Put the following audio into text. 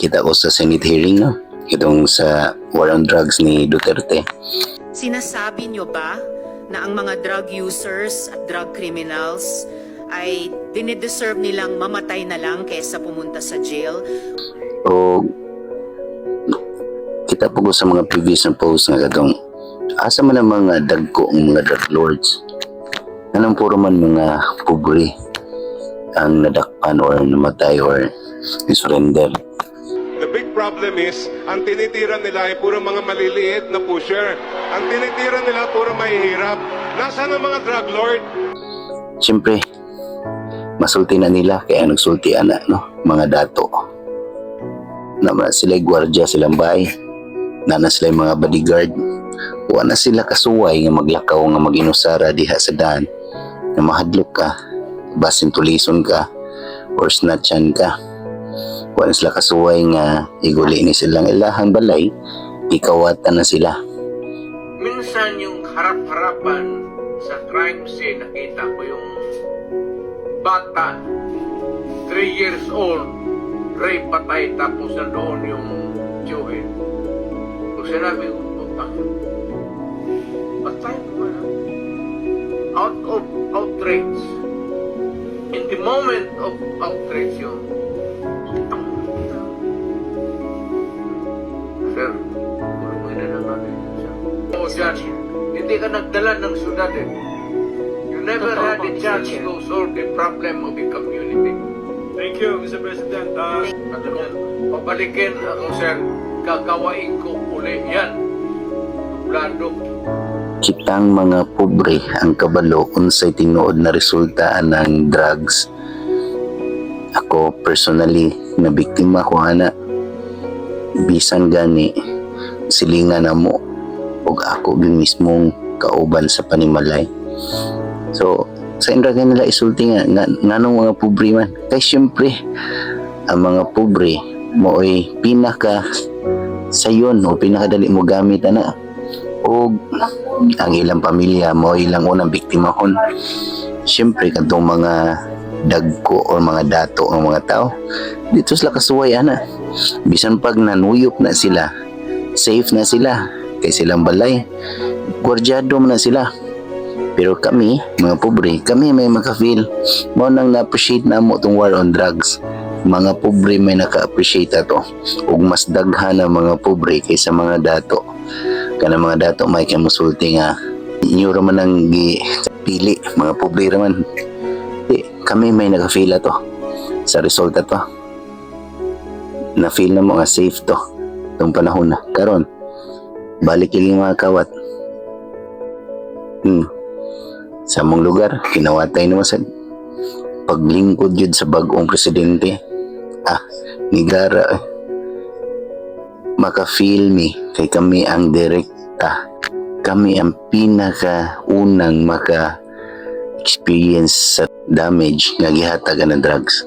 kita ko sa Senate hearing, no? Itong sa war on drugs ni Duterte. Sinasabi nyo ba na ang mga drug users at drug criminals ay dinideserve nilang mamatay na lang kaysa pumunta sa jail? O kita po ko sa mga previous na post nga katong asa man ang mga dagko ang mga drug lords. Anong puro man mga pobre ang nadakpan or namatay or surrender. The big problem is, ang tinitira nila ay puro mga maliliit na pusher. Ang tinitira nila puro mahihirap. Nasaan ang mga drug lord? Siyempre, masulti na nila kaya nagsultian na, no? Mga dato. Naman sila'y gwardya silang bahay. Nana sila'y mga bodyguard. Wala na sila kasuway nga maglakaw nga maginusara diha sa daan. Na mahadlok ka, basin tulison ka, or snatchan ka. Wala sila kasuway nga iguli ni silang ilahang balay, ikawatan na sila. Minsan yung harap-harapan sa crime scene, nakita ko yung bata, 3 years old, rape patay, tapos nandoon yung tiyuhe. Kung sinabi ko, patay mo na. Out of outrage. In the moment of outrage yun, sir, kulungin na lang natin. O dyan, hindi ka nagdala ng syudad eh. You never had a chance to solve the problem of the community. Thank you, Mr. President. Ano yan? Pabalikin ako, sir. Gagawain ko uli yan. Dublado. Kitang mga pobre ang kabalo unsay tinuod na resulta ng drugs. Ako personally na biktima ko ana. Bisan gani silingan na mo ug ako din mismong kauban sa panimalay. So sa indra nila isulti nga nganong mga pobre man kay syempre ang mga pobre mo'y pinaka sayon o pinakadali mo gamit ana o ang ilang pamilya mo ilang unang biktima kon. Syempre kadtong mga dagko o mga dato ang mga tao dito sila kasuway ana. Bisan pag nanuyop na sila, safe na sila kay silang balay, gwardyado na sila. Pero kami, mga pobre, kami may maka-feel mo nang na-appreciate na mo itong war on drugs. Mga pobre may naka-appreciate ato ug mas daghan ang mga pobre kaysa mga dato. Kana mga dato may kamusulti nga inyo raman ang gipili, mga pobre raman. Kami may naka-feel ato sa resulta to. Na-feel na mo nga safe to itong panahon na. Karon, balik iling mga kawat. Sa mong lugar, kinawatay naman sa paglingkod yun sa bagong presidente. Nigara. Maka-feel me kay kami ang direkta. Kami ang pinaka-unang maka-experience sa damage nga gihatag ng drugs.